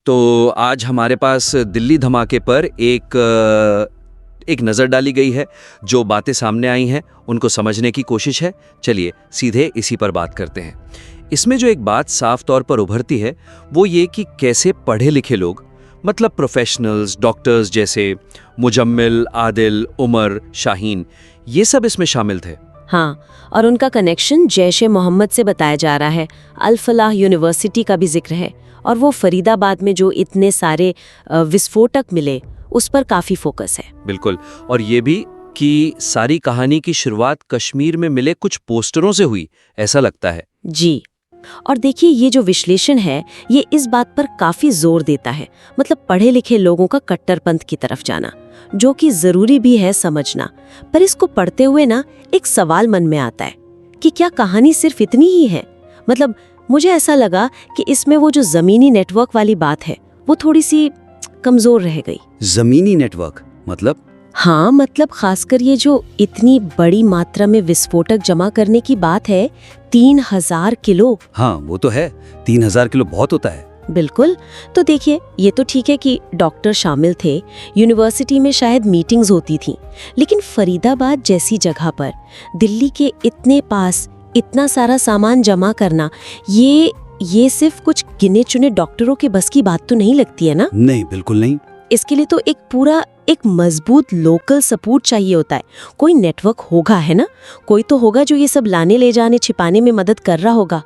तो आज हमारे पास दिल्ली धमाके पर एक नज़र डाली गई है। जो बातें सामने आई हैं उनको समझने की कोशिश है। चलिए सीधे इसी पर बात करते हैं। इसमें जो एक बात साफ तौर पर उभरती है वो ये कि कैसे पढ़े लिखे लोग, मतलब प्रोफेशनल्स, डॉक्टर्स जैसे मुजम्मिल, आदिल, उमर, शाहीन, ये सब इसमें शामिल थे। हाँ, और उनका कनेक्शन जैश ए मोहम्मद से बताया जा रहा है। अल फलाह यूनिवर्सिटी का भी जिक्र है, और वो फरीदाबाद में जो इतने सारे विस्फोटक मिले उस पर काफी फोकस है। बिल्कुल, और ये भी कि सारी कहानी की शुरुआत कश्मीर में मिले कुछ पोस्टरों से हुई, ऐसा लगता है। जी, और देखिए ये जो विश्लेषण है ये इस बात पर काफी जोर देता है, मतलब पढ़े लिखे लोगों का कट्टरपंथ की तरफ जाना, जो कि जरूरी भी है समझना। पर इसको पढ़ते हुए ना एक सवाल मन में आता है कि क्या कहानी सिर्फ इतनी ही है? मतलब मुझे ऐसा लगा कि इसमें वो जो जमीनी नेटवर्क वाली बात है वो थोड़ी सी कमजोर रह गई। जमीनी नेटवर्क मतलब? हाँ, मतलब खासकर ये जो इतनी बड़ी मात्रा में विस्फोटक जमा करने की बात है, 3000 किलो। हाँ वो तो है, 3000 किलो बहुत होता है। बिल्कुल। तो देखिए ये तो ठीक है कि डॉक्टर शामिल थे, यूनिवर्सिटी में शायद मीटिंग्स होती थी, लेकिन फरीदाबाद जैसी जगह पर दिल्ली के इतने पास इतना सारा सामान जमा करना, ये सिर्फ कुछ गिने चुने डॉक्टरों के बस की बात तो नहीं लगती है ना? नहीं, बिल्कुल नहीं। इसके लिए तो एक मजबूत लोकल सपोर्ट चाहिए होता है। कोई नेटवर्क होगा, है ना? कोई तो होगा जो ये सब लाने ले जाने छिपाने में मदद कर रहा होगा।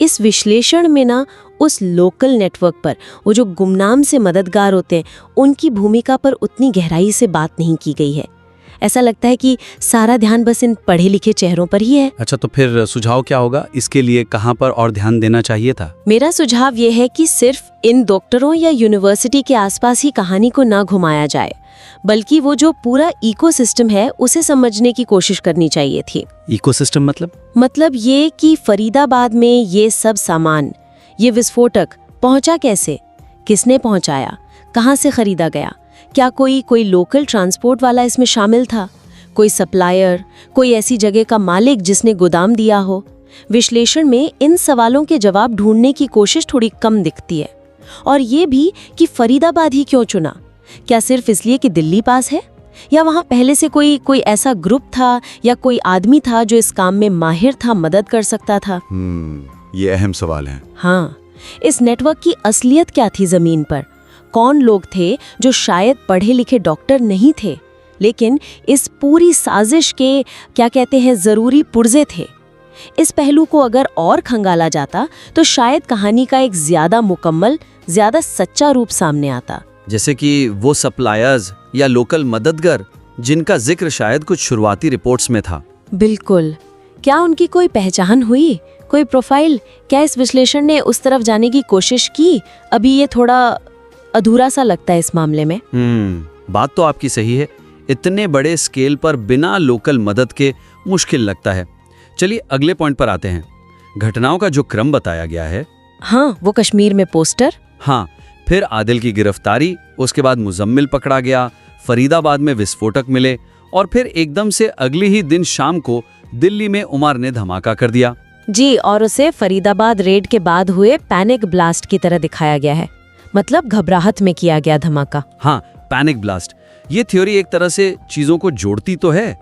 इस विश्लेषण में ना उस लोकल नेटवर्क पर वो जो गुमनाम से मददगार होते हैं उनकी भूमिका पर उतनी गहराई से बात नहीं की गई है। ऐसा लगता है कि सारा ध्यान बस इन पढ़े लिखे चेहरों पर ही है। अच्छा, तो फिर सुझाव क्या होगा? इसके लिए कहाँ पर और ध्यान देना चाहिए था? मेरा सुझाव ये है कि सिर्फ इन डॉक्टरों या यूनिवर्सिटी के आसपास ही कहानी को ना घुमाया जाए, बल्कि वो जो पूरा इकोसिस्टम है उसे समझने की कोशिश करनी चाहिए थी। इकोसिस्टम मतलब ये कि फरीदाबाद में ये सब सामान, ये विस्फोटक पहुंचा कैसे, किसने पहुंचाया, कहां से खरीदा गया, क्या कोई लोकल ट्रांसपोर्ट वाला इसमें शामिल था, कोई सप्लायर, कोई ऐसी जगह का मालिक जिसने गोदाम दिया हो। विश्लेषण में इन सवालों के जवाब ढूंढने की कोशिश थोड़ी कम दिखती है। और ये भी कि फरीदाबाद ही क्यों चुना? क्या सिर्फ इसलिए कि दिल्ली पास है, या वहाँ पहले से कोई ऐसा ग्रुप था या कोई आदमी था जो इस काम में माहिर था, मदद कर सकता था? ये अहम सवाल है। हाँ, इस नेटवर्क की असलियत क्या थी जमीन पर? कौन लोग थे जो शायद पढ़े लिखे डॉक्टर नहीं थे, लेकिन इस पूरी साजिश के क्या कहते हैं जरूरी पुर्जे थे? इस पहलू को अगर और खंगाला जाता तो शायद कहानी का एक ज्यादा मुकम्मल, ज्यादा सच्चा रूप सामने आता। जैसे कि वो सप्लायर्स या लोकल मददगार जिनका जिक्र शायद कुछ शुरुआती रिपोर्ट्स में था। बिल्कुल। क्या उनकी कोई पहचान हुई, कोई प्रोफाइल? क्या इस विश्लेषण ने उस तरफ जाने की कोशिश की? अभी ये थोड़ा अधूरा सा लगता है इस मामले में। बात तो आपकी सही है। इतने बड़े स्केल पर बिना लोकल मदद के मुश्किल लगता है। चलिए अगले पॉइंट पर आते हैं। घटनाओं का जो क्रम बताया गया है। हाँ, वो कश्मीर में पोस्टर। हाँ, फिर आदिल की गिरफ्तारी, उसके बाद मुजम्मिल पकड़ा गया, फरीदाबाद में विस्फोटक मिले, और फिर एकदम से अगले ही दिन शाम को दिल्ली में उमर ने धमाका कर दिया। जी, और उसे फरीदाबाद रेड के बाद हुए पैनिक ब्लास्ट की तरह दिखाया गया है। मतलब घबराहट में किया गया धमाका। हाँ, पैनिक ब्लास्ट। ये थ्योरी एक तरह से चीजों को जोड़ती तो है,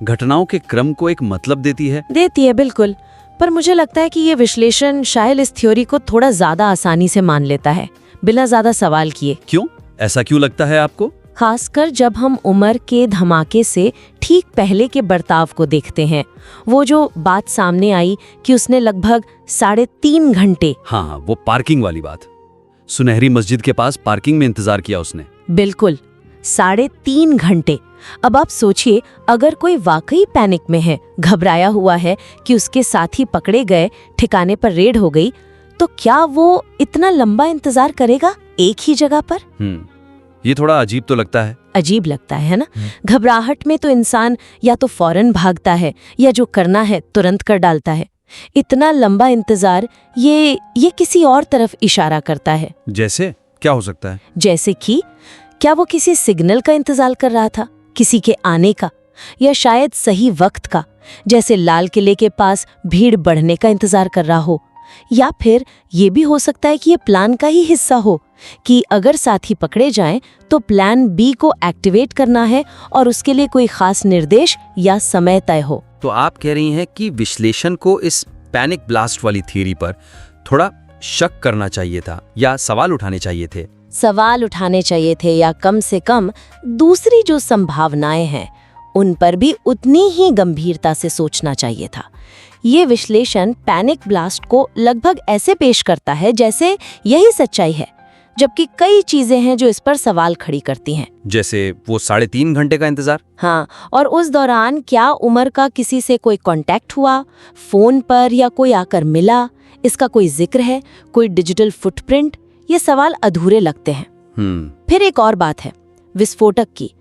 घटनाओं के क्रम को एक मतलब देती है। बिल्कुल। पर मुझे लगता है कि ये विश्लेषण शायद इस थ्योरी को थोड़ा ज्यादा आसानी से मान लेता है, बिना ज्यादा सवाल किए। क्यों? ऐसा क्यों लगता है आपको? खासकर जब हम उमर के धमाके से ठीक पहले के बर्ताव को देखते हैं। वो जो बात सामने आई कि उसने लगभग 3.5 घंटे, हाँ, वो पार्किंग वाली बात, सुनहरी मस्जिद के पास पार्किंग में इंतजार किया उसने। बिल्कुल, 3.5 घंटे। अब आप सोचिए, अगर कोई वाकई पैनिक में है, घबराया हुआ है कि उसके साथी पकड़े गए, ठिकाने पर रेड हो गई, तो क्या वो इतना लंबा इंतजार करेगा एक ही जगह पर? ये थोड़ा अजीब तो लगता है। अजीब लगता है ना? घबराहट में तो इंसान या तो फौरन भागता है या जो करना है तुरंत कर डालता है। इतना लंबा इंतजार ये किसी और तरफ इशारा करता है। जैसे क्या हो सकता है? जैसे कि क्या वो किसी सिग्नल का इंतजार कर रहा था, किसी के आने का, या शायद सही वक्त का, जैसे लाल किले के पास भीड़ बढ़ने का इंतजार कर रहा हो। या फिर ये भी हो सकता है कि ये प्लान का ही हिस्सा हो, कि अगर साथी पकड़े जाएं तो प्लान बी को एक्टिवेट करना है और उसके लिए कोई खास निर्देश या समय तय हो। तो आप कह रही हैं कि विश्लेषण को इस पैनिक ब्लास्ट वाली थ्योरी पर थोड़ा शक करना चाहिए था या सवाल उठाने चाहिए थे। सवाल उठाने चाहिए थे या कम से कम दूसरी जो संभावनाएं हैं उन पर भी उतनी ही गंभीरता से सोचना चाहिए था। ये विश्लेषण पैनिक ब्लास्ट को लगभग ऐसे पेश करता है जैसे यही सच्चाई है, जबकि कई चीजें हैं जो इस पर सवाल खड़ी करती हैं। जैसे वो 3.5 घंटे का इंतजार। हाँ, और उस दौरान क्या उमर का किसी से कोई कांटेक्ट हुआ, फोन पर या कोई आकर मिला, इसका कोई जिक्र है, कोई डिजिटल फुटप्रिंट? ये सवाल अधूरे लगते हैं। फिर एक और बात है विस्फोटक की।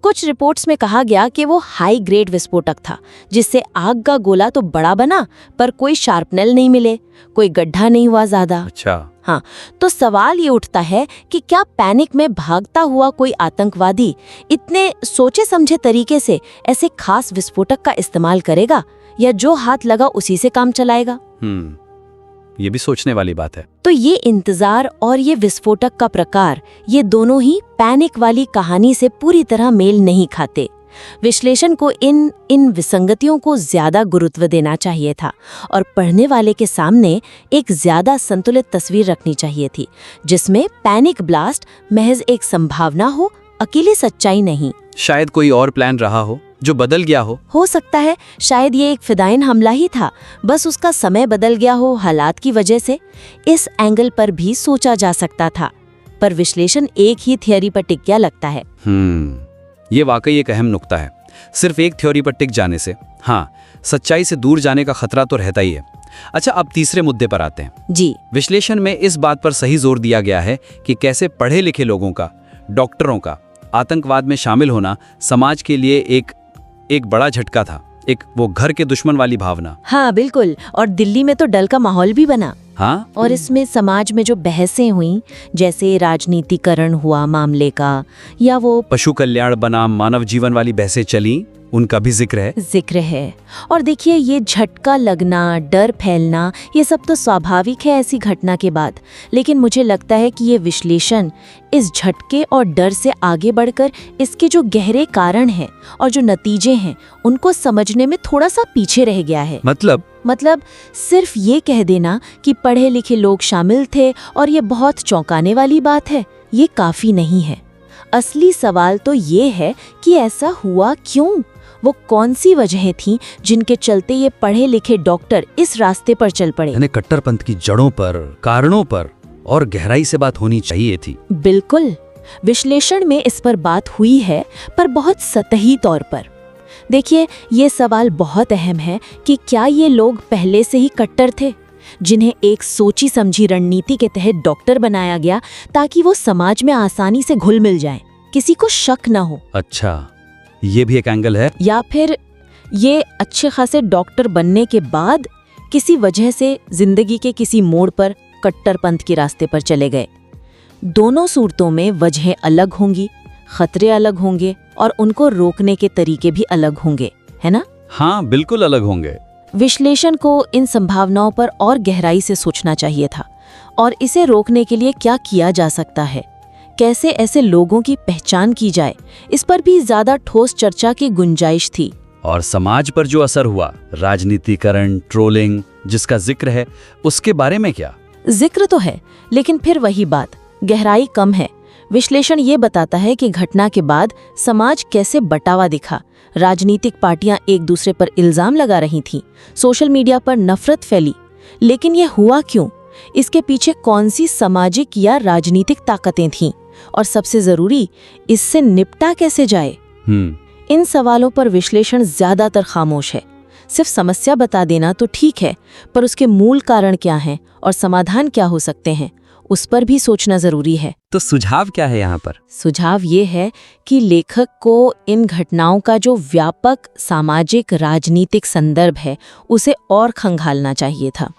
कुछ रिपोर्ट्स में कहा गया कि वो हाई ग्रेड विस्फोटक था, जिससे आग का गोला तो बड़ा बना पर कोई शार्पनेल नहीं मिले, कोई गड्ढा नहीं हुआ ज्यादा। अच्छा। हाँ, तो सवाल ये उठता है कि क्या पैनिक में भागता हुआ कोई आतंकवादी इतने सोचे समझे तरीके से ऐसे खास विस्फोटक का इस्तेमाल करेगा या जो हाथ लगा उसी से काम चलाएगा? ये भी सोचने वाली बात है। तो ये इंतजार और ये विस्फोटक का प्रकार, ये दोनों ही पैनिक वाली कहानी से पूरी तरह मेल नहीं खाते। विश्लेषण को इन विसंगतियों को ज्यादा गुरुत्व देना चाहिए था और पढ़ने वाले के सामने एक ज्यादा संतुलित तस्वीर रखनी चाहिए थी, जिसमें पैनिक ब्लास्ट महज एक संभावना हो, अकेली सच्चाई नहीं। शायद कोई और प्लान रहा हो जो बदल गया हो सकता है शायद ये एक फिदायन हमला ही था, बस उसका समय बदल गया हो हालात की वजह से। इस एंगल पर भी सोचा जा सकता था, पर विश्लेषण एक ही थ्योरी पर टिक गया लगता है। ये वाकई एक अहम नुक्ता है। सिर्फ एक थ्योरी पर टिक जाने से सच्चाई से दूर जाने का खतरा तो रहता ही है। अच्छा, अब तीसरे मुद्दे पर आते हैं। जी, विश्लेषण में इस बात पर सही जोर दिया गया है कि कैसे पढ़े लिखे लोगों का, डॉक्टरों का आतंकवाद में शामिल होना समाज के लिए एक बड़ा झटका था, एक वो घर के दुश्मन वाली भावना। हाँ बिल्कुल, और दिल्ली में तो डर का माहौल भी बना। हाँ, और इसमें समाज में जो बहसें हुई, जैसे राजनीतिकरण हुआ मामले का, या वो पशु कल्याण बनाम मानव जीवन वाली बहसें चली, उनका भी जिक्र है। और देखिए, ये झटका लगना, डर फैलना, ये सब तो स्वाभाविक है ऐसी घटना के बाद। लेकिन मुझे लगता है कि ये विश्लेषण इस झटके और डर से आगे बढ़कर इसके जो गहरे कारण हैं और जो नतीजे हैं उनको समझने में थोड़ा सा पीछे रह गया है। मतलब सिर्फ ये कह देना कि पढ़े लिखे लोग शामिल थे और ये बहुत चौंकाने वाली बात है, ये काफी नहीं है। असली सवाल तो ये है कि ऐसा हुआ क्यों? वो कौन सी वजहें थीं जिनके चलते ये पढ़े लिखे डॉक्टर इस रास्ते पर चल पड़े? यानी कट्टरपंथ की जड़ों पर, कारणों पर और गहराई से बात होनी चाहिए थी। बिल्कुल, विश्लेषण में इस पर बात हुई है, पर बहुत सतही तौर पर। देखिए, ये सवाल बहुत अहम है कि क्या ये लोग पहले से ही कट्टर थे, जिन्हें एक सोची समझी रणनीति के तहत डॉक्टर बनाया गया ताकि वो समाज में आसानी से घुल मिल जाएं, किसी को शक न हो? अच्छा, ये भी एक एंगल है। या फिर ये अच्छे खासे डॉक्टर बनने के बाद किसी वजह से जिंदगी के किसी मोड़ पर कट्टरपंथ के रास्ते पर चले गए। दोनों सूरतों में वजहें अलग होंगी, खतरे अलग होंगे और उनको रोकने के तरीके भी अलग होंगे, है ना? हाँ, बिल्कुल अलग होंगे। विश्लेषण को इन संभावनाओं पर और गहराई से सोचना चाहिए था और इसे रोकने के लिए क्या किया जा सकता है, कैसे ऐसे लोगों की पहचान की जाए, इस पर भी ज्यादा ठोस चर्चा की गुंजाइश थी। और समाज पर जो असर हुआ, राजनीतिकरण, ट्रोलिंग जिसका जिक्र है, उसके बारे में क्या? जिक्र तो है, लेकिन फिर वही बात, गहराई कम है। विश्लेषण ये बताता है कि घटना के बाद समाज कैसे बंटा दिखा। राजनीतिक पार्टियां एक दूसरे पर इल्जाम लगा रही थीं, सोशल मीडिया पर नफरत फैली। लेकिन ये हुआ क्यों? इसके पीछे कौन सी सामाजिक या राजनीतिक ताकतें थीं? और सबसे जरूरी, इससे निपटा कैसे जाए? इन सवालों पर विश्लेषण ज्यादातर खामोश है। सिर्फ समस्या बता देना तो ठीक है, पर उसके मूल कारण क्या हैं और समाधान क्या हो सकते हैं, उस पर भी सोचना जरूरी है। तो सुझाव क्या है यहाँ पर? सुझाव ये है कि लेखक को इन घटनाओं का जो व्यापक सामाजिक राजनीतिक संदर्भ है उसे और खंगालना चाहिए था।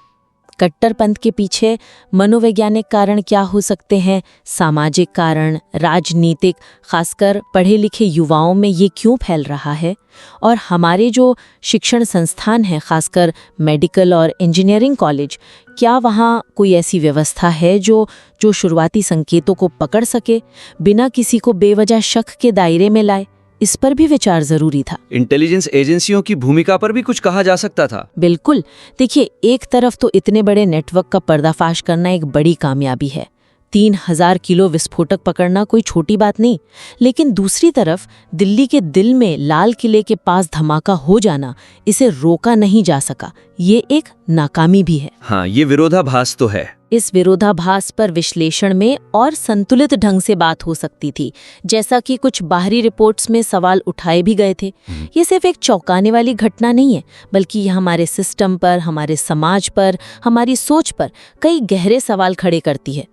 कट्टरपंथ के पीछे मनोवैज्ञानिक कारण क्या हो सकते हैं, सामाजिक कारण, राजनीतिक, खासकर पढ़े लिखे युवाओं में ये क्यों फैल रहा है, और हमारे जो शिक्षण संस्थान हैं, खासकर मेडिकल और इंजीनियरिंग कॉलेज, क्या वहाँ कोई ऐसी व्यवस्था है जो शुरुआती संकेतों को पकड़ सके, बिना किसी को बेवजह शक के दायरे में लाए। इस पर भी विचार जरूरी था। इंटेलिजेंस एजेंसियों की भूमिका पर भी कुछ कहा जा सकता था। बिल्कुल। देखिए, एक तरफ तो इतने बड़े नेटवर्क का पर्दाफाश करना एक बड़ी कामयाबी है, 3000 किलो विस्फोटक पकड़ना कोई छोटी बात नहीं, लेकिन दूसरी तरफ दिल्ली के दिल में लाल किले के पास धमाका हो जाना, इसे रोका नहीं जा सका, ये एक नाकामी भी है। हाँ, ये विरोधाभास तो है। इस विरोधाभास पर विश्लेषण में और संतुलित ढंग से बात हो सकती थी, जैसा कि कुछ बाहरी रिपोर्ट्स में सवाल उठाए भी गए थे। ये सिर्फ एक चौंकाने वाली घटना नहीं है, बल्कि यह हमारे सिस्टम पर, हमारे समाज पर, हमारी सोच पर कई गहरे सवाल खड़े करती है।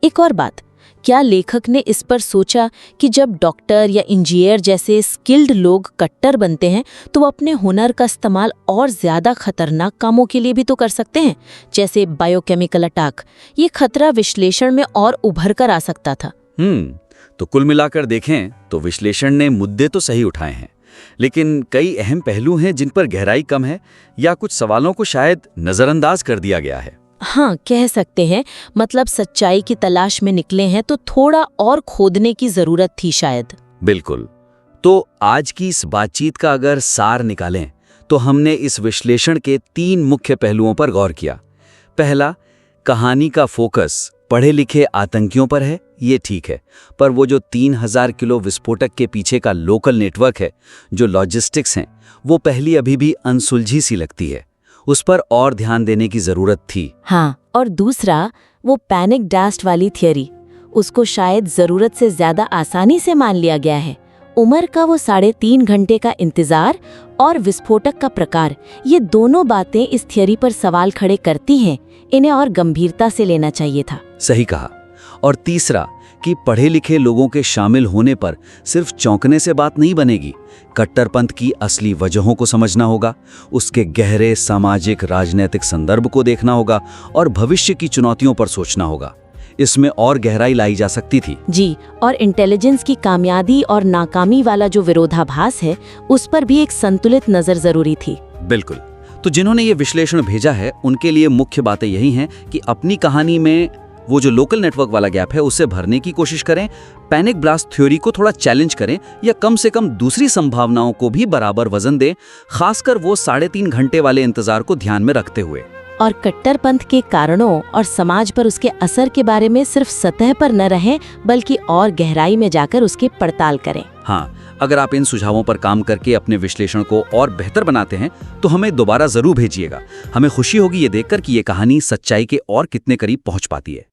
एक और बात, क्या लेखक ने इस पर सोचा कि जब डॉक्टर या इंजीनियर जैसे स्किल्ड लोग कट्टर बनते हैं तो वो अपने हुनर का इस्तेमाल और ज़्यादा खतरनाक कामों के लिए भी तो कर सकते हैं, जैसे बायोकेमिकल अटैक। ये खतरा विश्लेषण में और उभर कर आ सकता था। तो कुल मिलाकर देखें तो विश्लेषण ने मुद्दे तो सही उठाए हैं, लेकिन कई अहम पहलू हैं जिन पर गहराई कम है या कुछ सवालों को शायद नज़रअंदाज कर दिया गया है। हाँ, कह सकते हैं। मतलब सच्चाई की तलाश में निकले हैं तो थोड़ा और खोदने की जरूरत थी शायद। बिल्कुल। तो आज की इस बातचीत का अगर सार निकालें तो हमने इस विश्लेषण के 3 मुख्य पहलुओं पर गौर किया। पहला, कहानी का फोकस पढ़े लिखे आतंकियों पर है, ये ठीक है, पर वो जो 3000 किलो विस्फोटक के पीछे का लोकल नेटवर्क है, जो लॉजिस्टिक्स हैं, वो पहली अभी भी अनसुलझी सी लगती है। उस पर और ध्यान देने की जरूरत थी। हाँ, और दूसरा, वो पैनिक डास्ट वाली थियरी, उसको शायद जरूरत से ज्यादा आसानी से मान लिया गया है। उमर का वो 3.5 घंटे का इंतजार और विस्फोटक का प्रकार, ये दोनों बातें इस थियरी पर सवाल खड़े करती हैं। इन्हें और गंभीरता से लेना चाहिए था। सही कहा। और तीसरा, कि पढ़े लिखे लोगों के शामिल होने पर सिर्फ चौंकने से बात नहीं बनेगी। कट्टरपंथ की असली वजहों को समझना होगा, उसके गहरे सामाजिक राजनीतिक संदर्भ को देखना होगा और भविष्य की चुनौतियों पर सोचना होगा। इसमें और गहराई लाई जा सकती थी। जी, और इंटेलिजेंस की कामयाबी और नाकामी वाला जो विरोधाभास है, उस पर भी एक संतुलित नजर जरूरी थी। बिल्कुल। तो जिन्होंने ये विश्लेषण भेजा है, उनके लिए मुख्य बातें यही हैं कि अपनी कहानी में वो जो लोकल नेटवर्क वाला गैप है उसे भरने की कोशिश करें, पैनिक ब्लास्ट थ्योरी को थोड़ा चैलेंज करें, या कम से कम दूसरी संभावनाओं को भी बराबर वजन दें, खासकर वो 3.5 घंटे वाले इंतजार को ध्यान में रखते हुए। और कट्टरपंथ के कारणों और समाज पर उसके असर के बारे में सिर्फ सतह पर न रहें, बल्कि और गहराई में जाकर उसकी पड़ताल करें। हाँ, अगर आप इन सुझावों पर काम करके अपने विश्लेषण को और बेहतर बनाते हैं तो हमें दोबारा जरूर भेजिएगा। हमें खुशी होगी ये देखकर कि ये कहानी सच्चाई के और कितने करीब पहुंच पाती है।